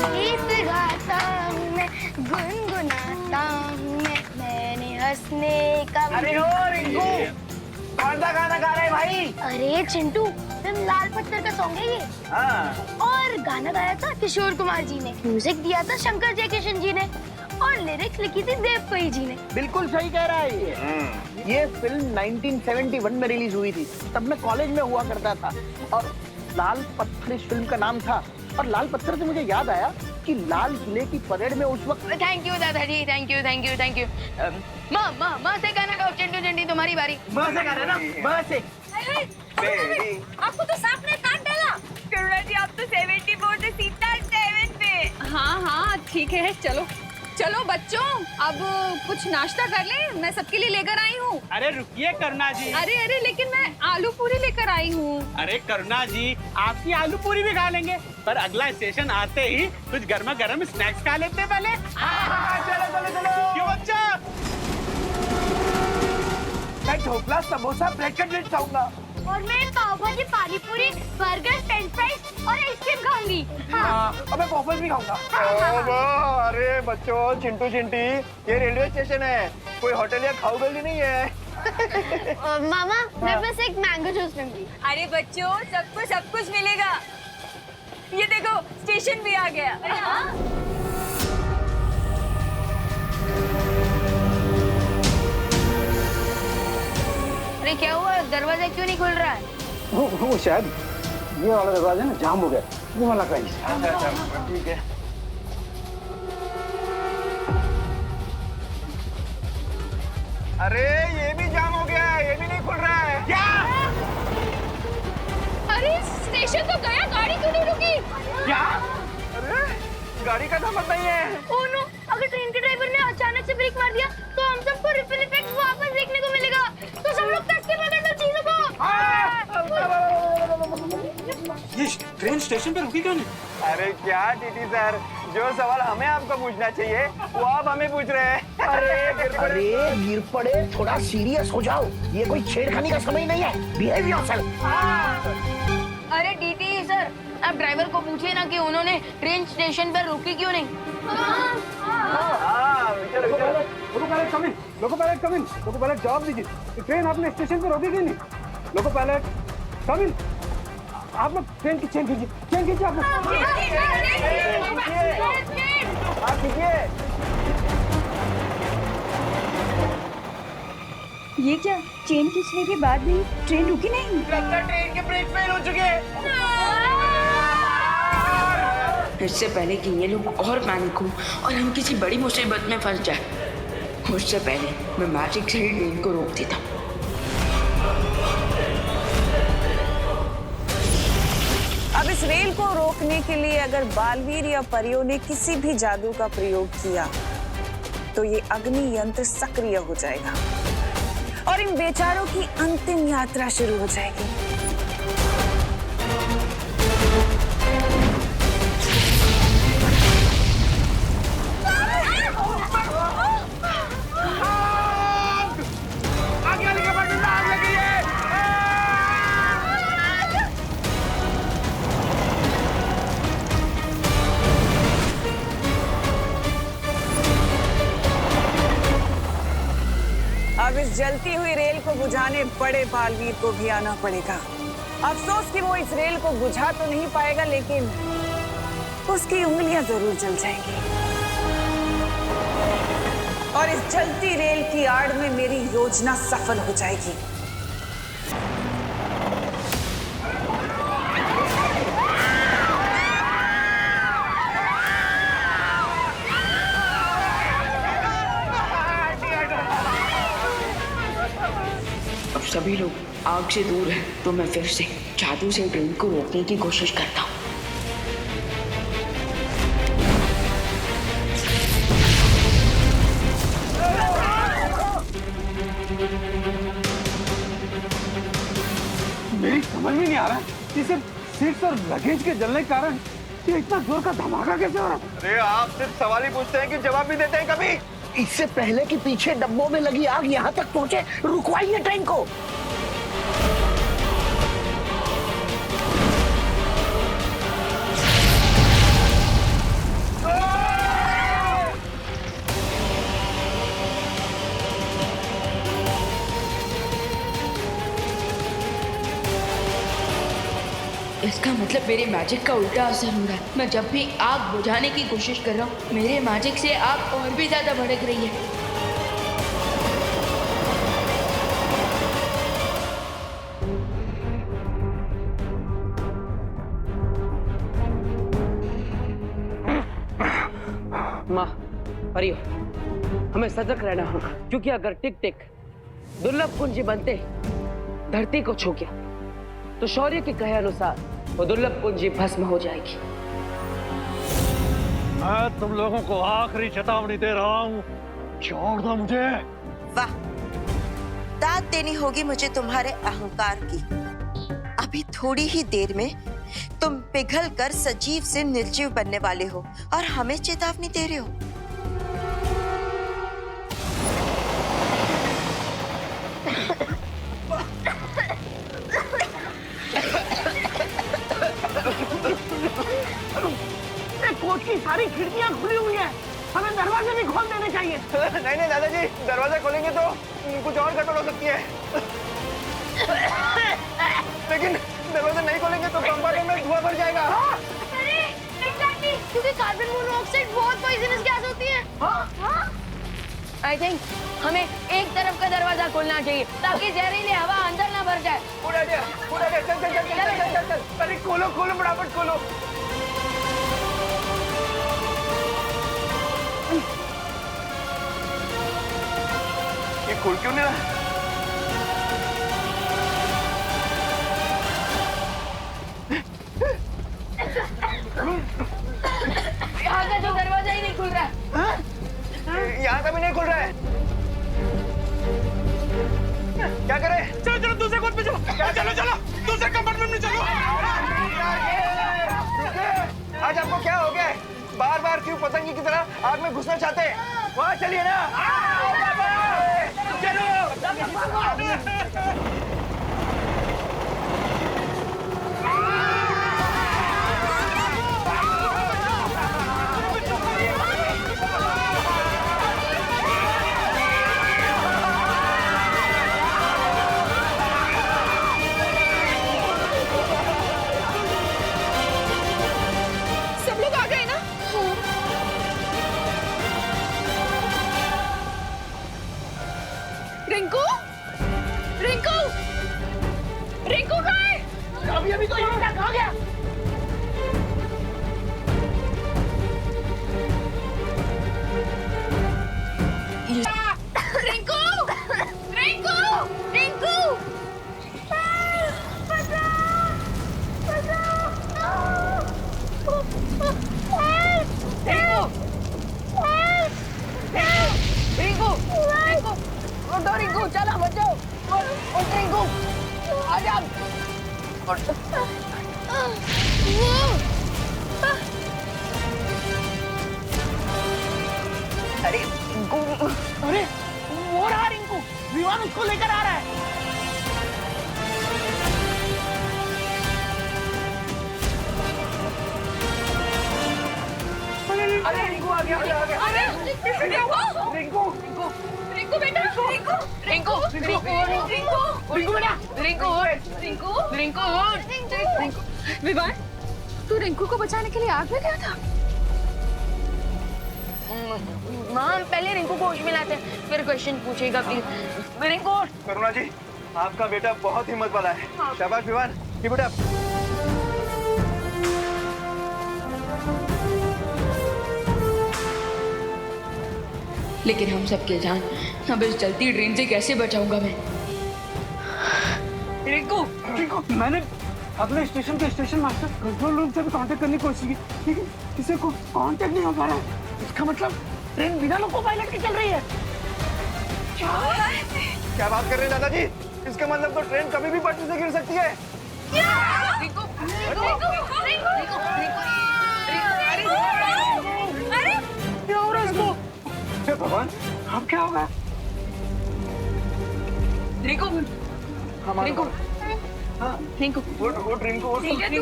गीत गाता हूँ मैं, गुनगुनाता हूँ मैंने हंसने का। अरे ओ रिंकू, कौन सा गाना गा रहे भाई? अरे चिंटू, फिल्म लाल पत्थर का सॉन्ग है ये। हाँ। और गाना गाया था किशोर कुमार जी ने, म्यूजिक दिया था शंकर जयकिशन जी ने, और लिरिक्स लिखी थी देव पई जी ने। बिल्कुल सही कह रहा है ये फिल्म 1971 में रिलीज हुई थी, तब मैं कॉलेज में हुआ करता था और लाल पत्थर इस फिल्म का नाम था। और लाल पत्थर से मुझे याद आया कि लाल किले की परेड में उस वक्त। थैंक यू दादाजी, thank you thank you thank you. माँ से गाना गाओ, चिंटू चिंटी तुम्हारी बारी। माँ से गा रहे ना, माँ से। आपको तो सांप ने काट डाला। करुणा जी, आप तो 74 से सीधा 7 पे। हाँ ठीक है, चलो चलो बच्चों, अब कुछ नाश्ता कर ले, मैं सबके लिए लेकर आई हूँ। अरे रुकिए करुणा जी। अरे लेकिन मैं आलू पूरी लेकर आई हूँ। अरे करुणा जी, आपकी आलू पूरी भी खा लेंगे, पर अगला स्टेशन आते ही कुछ गर्मा गर्म स्नैक्स खा लेते हैं पहले। चलो। क्यों बच्चा? मैं ढोकला, समोसा, ब्रेड कटलेट खाऊंगा। और मैं पाव भाजी, पानी पूरी, बर्गर, फ्रेंच फ्राइज और आइसक्रीम खाऊंगी। और मैं वॉफल्स भी खाऊंगा। अरे बच्चों, चिंटू चिंटी, ये रेलवे स्टेशन है, कोई होटल या खाऊ गली नहीं है। मामा, मैं बस एक मैंगो जूस लूंगी। अरे बच्चों, सबको सब कुछ मिलेगा। ये देखो, स्टेशन भी आ गया। अरे क्या हुआ, दरवाजा क्यों नहीं खुल रहा है? वो शायद ये वाला दरवाजा ना जाम हो गया, वो वाला का ही। अच्छा ठीक है। अरे ये भी जाम हो गया है, ये भी नहीं खुल रहा है। क्या? अरे स्टेशन तो गया, गाड़ी क्यों नहीं रुकी? क्या? अरे गाड़ी का नंबर नहीं है। ओह नो, अगर ट्रेन के ड्राइवर ने अचानक से ब्रेक मार दिया तो हम सबको रिपल इफेक्ट वापस देखने को मिलेगा। तो सब लोग कट के पकड़ लो चीजों को। ये ट्रेन स्टेशन पे रुकी क्यों नहीं? अरे क्या टीटी सर, जो सवाल हमें आपको पूछना चाहिए वो आप हमें पूछ रहे हैं। अरे गिर पड़े, थोड़ा सीरियस हो जाओ, ये कोई छेड़खानी का समय नहीं है। Behave yourself. अरे डीटी सर, आप ड्राइवर को पूछिए ना कि उन्होंने ट्रेन स्टेशन पर रुकी क्यों नहीं। लोको पायलट जवाब दीजिए, ट्रेन आपने स्टेशन पे रोकी क्यों नहीं? लोको पायलट कम इन। आप लोग ट्रेन की चेन खींचिए, आप लोग। आप कीजिए। ये क्या, चेन खींचने के बाद भी ट्रेन रुकी नहीं? लगता है ट्रेन के ब्रेक फेल हो चुके हैं। इससे पहले कि ये लोग और पैनिक हो और हम किसी बड़ी मुसीबत में फंस जाए, उससे पहले मैं मैजिक से ही ट्रेन को रोक देता। अब इस रेल को रोकने के लिए अगर बालवीर या परियों ने किसी भी जादू का प्रयोग किया तो ये अग्नि यंत्र सक्रिय हो जाएगा और इन बेचारों की अंतिम यात्रा शुरू हो जाएगी। अब इस जलती हुई रेल को बुझाने बड़े बालवीर को भी आना पड़ेगा। अफसोस कि वो इस रेल को बुझा तो नहीं पाएगा, लेकिन उसकी उंगलियां जरूर जल जाएंगी और इस जलती रेल की आड़ में मेरी योजना सफल हो जाएगी। अब सभी लोग आग से दूर हैं, तो मैं फिर से जादू से ट्रेन को रोकने की कोशिश करता हूँ। मेरी समझ में नहीं आ रहा कि सिर्फ सीट्स और लगेज के जलने के कारण ये इतना जोर का धमाका कैसे हो रहा है? अरे आप सिर्फ सवाल ही पूछते हैं कि जवाब भी देते हैं कभी? इससे पहले कि पीछे डब्बों में लगी आग यहाँ तक पहुँचे, रुकवाइए ट्रेन को। इसका मतलब मेरे मैजिक का उल्टा असर हो रहा है। मैं जब भी आग बुझाने की कोशिश कर रहा हूँ, मेरे मैजिक से आग और भी ज्यादा भड़क रही है। माँ, परियो, हमें सजग रहना होगा, क्योंकि अगर टिक टिक दुर्लभ कुंज बनते धरती को छू गया तो शौर्य के कहे अनुसार वो दुर्लभ कुंजी भस्म हो जाएगी। मैं तुम लोगों को आखिरी चेतावनी दे रहा हूँ, छोड़ दो मुझे। वाह, दाद देनी होगी मुझे तुम्हारे अहंकार की। अभी थोड़ी ही देर में तुम पिघल कर सजीव से निर्जीव बनने वाले हो और हमें चेतावनी दे रहे हो। कोच की सारी खिड़कियां खुली हुई हैं, हमें दरवाजे भी खोल देने चाहिए। नहीं नहीं दादाजी, दरवाजा खोलेंगे तो कुछ और गड़बड़ हो सकती है। लेकिन दरवाजा नहीं खोलेंगे तो कंपार्टमेंट में धुआं भर जाएगा। अरे एग्जैक्टली, क्योंकि कार्बन मोनोऑक्साइड बहुत पॉइजनस गैस होती है। आई थिंक हमें एक तरफ का दरवाजा खोलना चाहिए ताकि जहरीली हवा अंदर ना भर जाए। पूरा दिया, चल चल चल चल चल चल चल। अरे खोलो खोलो, फटाफट खोलो। ये खुल क्यों नहीं रहा? यहाँ का जो दरवाजा ही नहीं खुल रहा है। यहाँ का भी नहीं खुल रहा है। क्या करें? चलो चलो दूसरे कोच पे चलो। चलो चलो दूसरे कंपार्टमेंट में चलो। आज आपको क्या हो गया? बार बार क्यों पतंगी की तरह आग में घुसना चाहते हैं? वहाँ चलिए ना। चलो। रिंकू, रिंकू, रिंकू कहाँ है? अभी अभी तो यहाँ तक आ गया। रिंकू, रिंकू, रिंकू, उठो रिंकू, चलो बचाओ। उठ रिंकू, आजा। अरे रिंकू, अरे वो रहा रिंकू, विमान उसको लेकर आ रहा है। अरे रिंकू आ गया, आ गया। अरे रिंकू, रिंकू बेटा, रिंकू, रिंकू, रिंकू, रिंकू, रिंकू बेटा, रिंकू, रिंकू, रिंकू, रिंकू। विवान, तू रिंकू को बचाने के लिए आग में गया था? माँ, पहले रिंकू को होश में लाते हैं, फिर क्वेश्चन पूछेगा प्लीज। रिंकू, करुणा जी, आपका बेटा बहुत हिम्मत वाला है। शाबाश विवान, कीप इट अप। लेकिन हम सबके जान अब इस जलती ट्रेन से कैसे बचाऊंगा मैं? रिंकू, रिंकू, मैंने अगले स्टेशन के स्टेशन मास्टर कंट्रोल रूम से भी कांटेक्ट करने की कोशिश की, लेकिन किसी को कांटेक्ट नहीं हो पा रहा है। इसका मतलब ट्रेन बिना लोको पायलट के चल रही है। क्या बात कर रहे हैं दादाजी? इसका मतलब तो ट्रेन कभी भी पटरी से गिर सकती है। रिंकू, रिंकू, रिंकू, रिंकू, अरे क्या हो रहा है इसको? हे भगवान, अब क्या होगा? रिंकू, रिंकू, रिंकू, उठ रिंकू, उठ। ठीक है तू?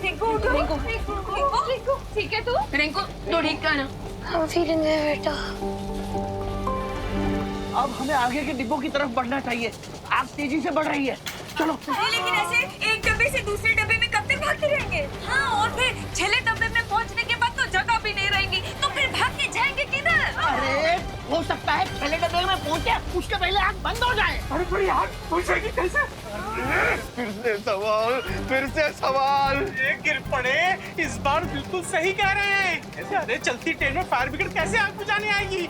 रिंकू, उठो। रिंकू, रिंकू, ठीक है तू? रिंकू, तो ठीक है ना? हम फीलिंग है बेटा। अब हमें आगे के डिब्बों की तरफ बढ़ना चाहिए। आग तेजी से बढ़ रही है, चलो। लेकिन ऐसे एक डब्बे से दूसरे डब्बे में कब तक भागते रहेंगे। हाँ, और फिर छेले डब्बे में पहुंचने के बाद तो जगह भी नहीं रहेगी, तो फिर भाग के जाएंगे किधर? अरे हो सकता है पहले डब्बे में पहुंचे उसके पहले आग बंद हो जाए। अरे पर यार पहुंचेगी कैसे? फिर से सवाल ये गिर पड़े, इस बार बिल्कुल सही कह रहे हैं। ऐसे अरे चलती ट्रेन में फायर ब्रिगेड कैसे आग बुझाने आएगी?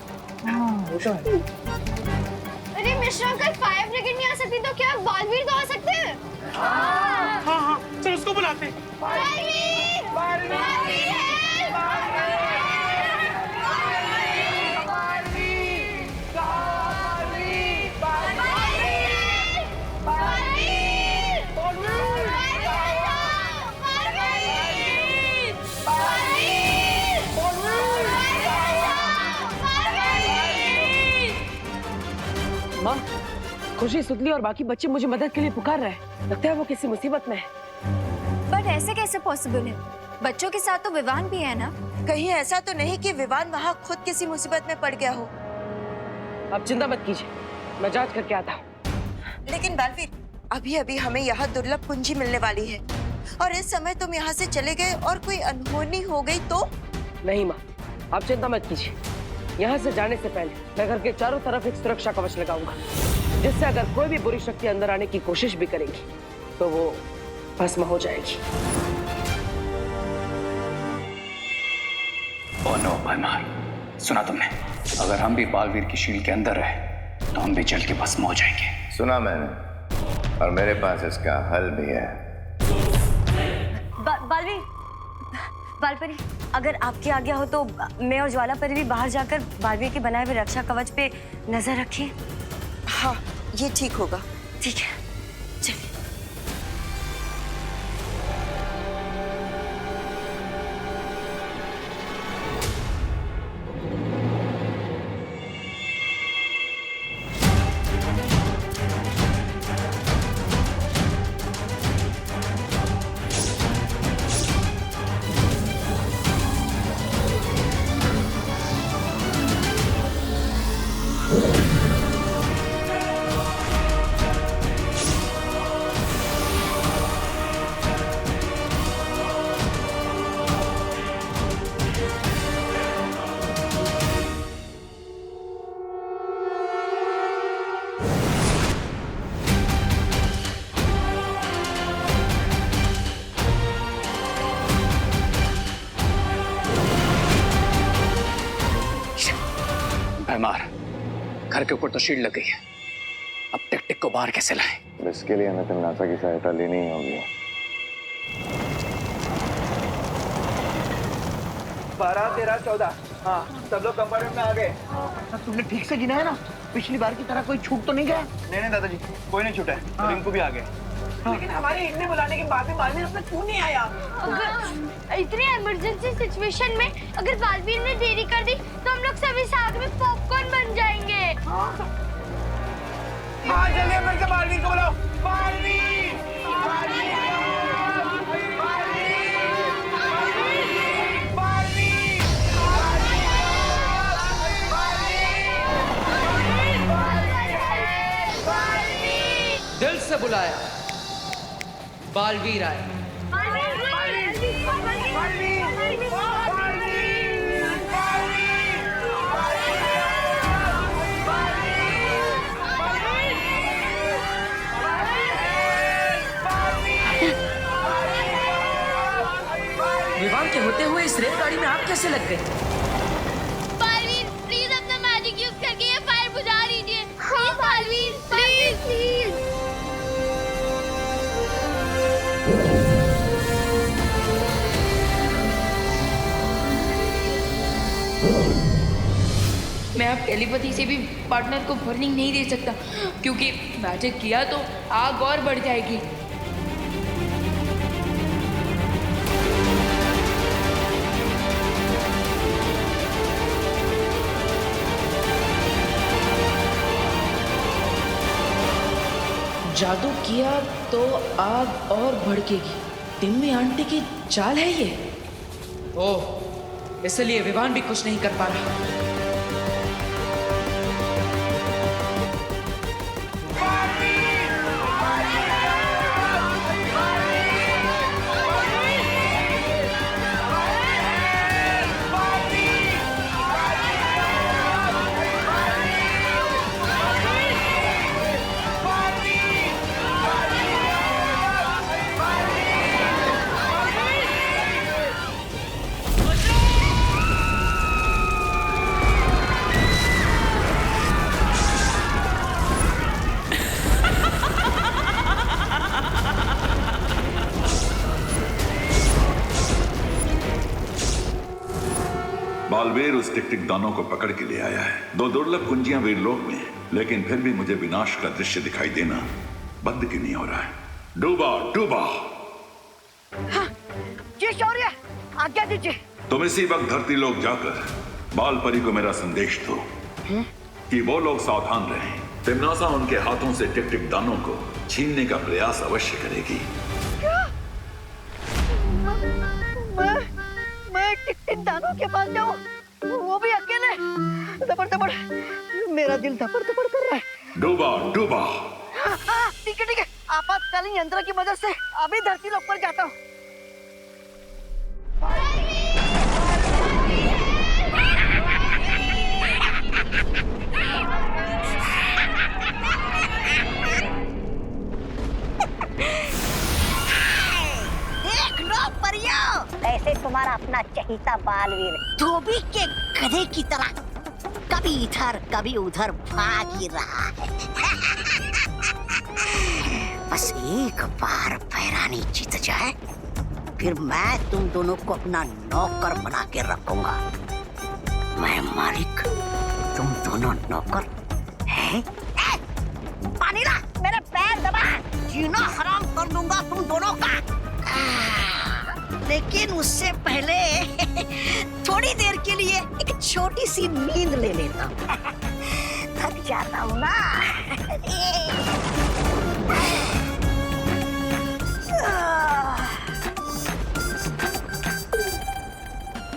अरे मिश्रा अंकल, फायर ब्रिगेड नहीं आ सकती तो क्या बालवीर तो आ सकते हैं? हाँ हाँ, चल उसको बुलाते हैं। बालवीर! बालवीर है! माँ, खुशी, सुतली और बाकी बच्चे मुझे मदद के लिए पुकार रहे हैं। लगता है वो किसी मुसीबत में है। बट ऐसे कैसे पॉसिबल है? बच्चों के साथ तो विवान भी है ना? कहीं ऐसा तो नहीं कि विवान वहाँ खुद किसी मुसीबत में पड़ गया हो। आप चिंता मत कीजिए, मैं जांच करके आता हूँ। लेकिन बालवीर, अभी अभी हमें यहाँ दुर्लभ कुंजी मिलने वाली है, और इस समय तुम यहाँ से चले गए और कोई अनहोनी हो गई तो? नहीं माँ, आप चिंता मत कीजिए। यहाँ से जाने से पहले मैं घर के चारों तरफ एक सुरक्षा कवच लगाऊंगा, जिससे अगर कोई भी बुरी शक्ति अंदर आने की कोशिश भी करेगी तो वो भस्म हो जाएगी। ओ नो भरमार, सुना तुमने? अगर हम भी बालवीर की शील के अंदर रहे तो हम भी जल के भस्म हो जाएंगे। सुना मैंने, और मेरे पास इसका हल भी है। बालवीर, बालपरी, अगर आपकी आज्ञा हो तो मैं और ज्वाला परी भी बाहर जाकर बालवीर के बनाए हुए रक्षा कवच पे नजर रखें। हाँ, ये ठीक होगा। ठीक है, चलिए। भरमार, घर के ऊपर तो शील्ड लग गई है, अब टिक टिक को बाहर कैसे लाएं? इसके लिए हमें तमनासा की सहायता लेनी ही होगी। 12, 13, 14। हाँ, सब लोग कंपार्टमेंट में आ गए। तुमने ठीक से गिना है ना? पिछली बार की तरह कोई छूट तो नहीं गया? नहीं दादाजी, कोई नहीं छूटा है। रिंकू भी आ गए। लेकिन हमारे इतने बुलाने के बाद भी बालवीर अब तक क्यों नहीं आया? अगर इतनी इमरजेंसी सिचुएशन में अगर बालवीर ने देरी कर दी तो हम लोग सभी साथ में पॉपकॉर्न बन जाएंगे। हाँ, जल्दी अंदर से बालवीर को बुलाओ। बालवीर! बालवीर! दिल से बुलाया, बालवीर आए। विवाह के होते हुए इस रेलगाड़ी में आप कैसे लग गए? बालवीर, प्लीज अपना मैजिक यूज करके ये फायर बुझा लीजिए। हाँ बालवीर, प्लीज प्लीज। मैं अब टेलीपैथी से भी पार्टनर को वार्निंग नहीं दे सकता, क्योंकि मैजिक किया तो आग और बढ़ जाएगी। जादू किया तो आग और भड़केगी। टिम्मी आंटी की चाल है ये। ओह, इसलिए विवान भी कुछ नहीं कर पा रहा। बालवीर उस टिक-टिक दानों को पकड़ के ले आया है। 2 दुर्लभ कुंजियां वीरलोक में, लेकिन फिर भी मुझे विनाश का दृश्य दिखाई देना बंद क्यों नहीं हो रहा है? डूबा डूबा। हाँ, जी शौर्य, आज्ञा दीजिए। तुम इसी वक्त धरती लोक जाकर बाल परी को मेरा संदेश दो कि वो लोग सावधान रहें। तिम्नासा उनके हाथों से टिक-टिक दानों को छीनने का प्रयास अवश्य करेगी। क्या? मैं टिक-टिक दानों के पास जाऊं, वो भी अकेले? दबड़ मेरा दिल दबड़ कर रहा है। डूबा डूबा। ठीक है, आपातकालीन यंत्र की मदद से अभी धरती लोक पर जाता हूँ। देख लो परियों, ऐसे तुम्हारा अपना चहीता बालवीर धोबी के गधे की तरह कभी इधर कभी उधर भाग ही रहा है। बस एक बार पैरानी जीत जाए, फिर मैं तुम दोनों को अपना नौकर बना के रखूंगा। मैं मालिक, तुम दोनों नौकर हैं? पानी ला, मेरे पैर दबा, जीना हराम कर दूंगा तुम दोनों का। लेकिन उससे पहले थोड़ी देर के लिए एक छोटी सी नींद ले लेता हूँ। थक जाता हूँ ना।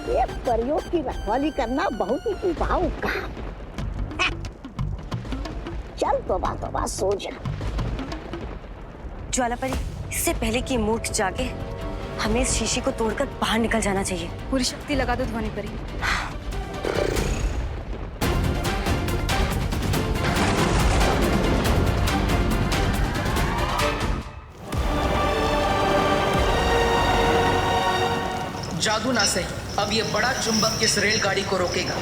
ये परियों की रखवाली करना बहुत ही उबाऊ काम। चल तोबा सो जा। ज्वालापरी, इससे पहले कि मूर्ख जागे, हमें इस शीशी को तोड़कर बाहर निकल जाना चाहिए। पूरी शक्ति लगा दो ध्वनि परी। जादू ना सही, अब ये बड़ा चुंबक इस रेलगाड़ी को रोकेगा।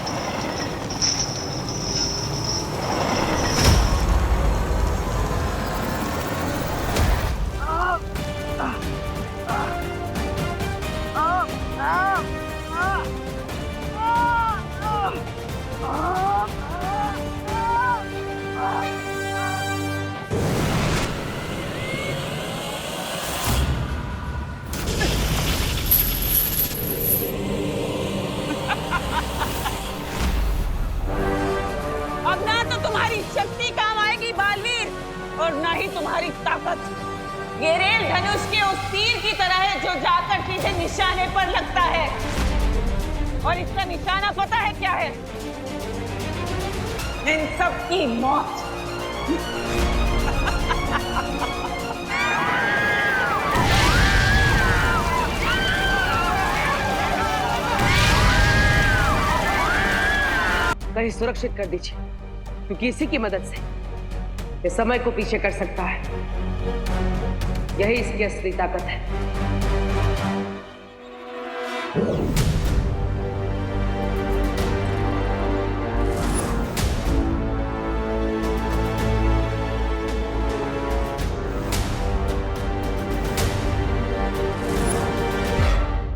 अब ना तो तुम्हारी शक्ति काम आएगी बालवीर, और ना ही तुम्हारी ताकत। ये रेल धनुष के उस तीर की तरह है जो जाकर सीधे निशाने पर लगता है, और इसका निशाना पता है क्या है? इन सब की मौत। कहीं सुरक्षित कर दीजिए, क्योंकि इसी की मदद से ये समय को पीछे कर सकता है। यही इसकी असली ताकत है।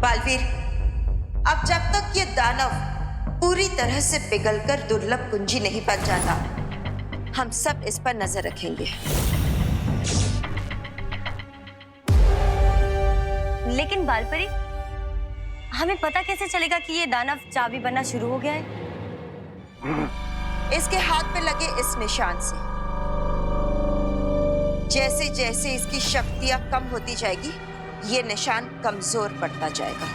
बालवीर, अब जब तक ये दानव पूरी तरह से पिघलकर दुर्लभ कुंजी नहीं बन जाता, हम सब इस पर नजर रखेंगे। लेकिन बालपरी, हमें पता कैसे चलेगा कि ये दानव चाबी बनना शुरू हो गया है? इसके हाथ पे लगे इस निशान से जैसे जैसे इसकी शक्तियां कम होती जाएगी, ये निशान कमजोर पड़ता जाएगा।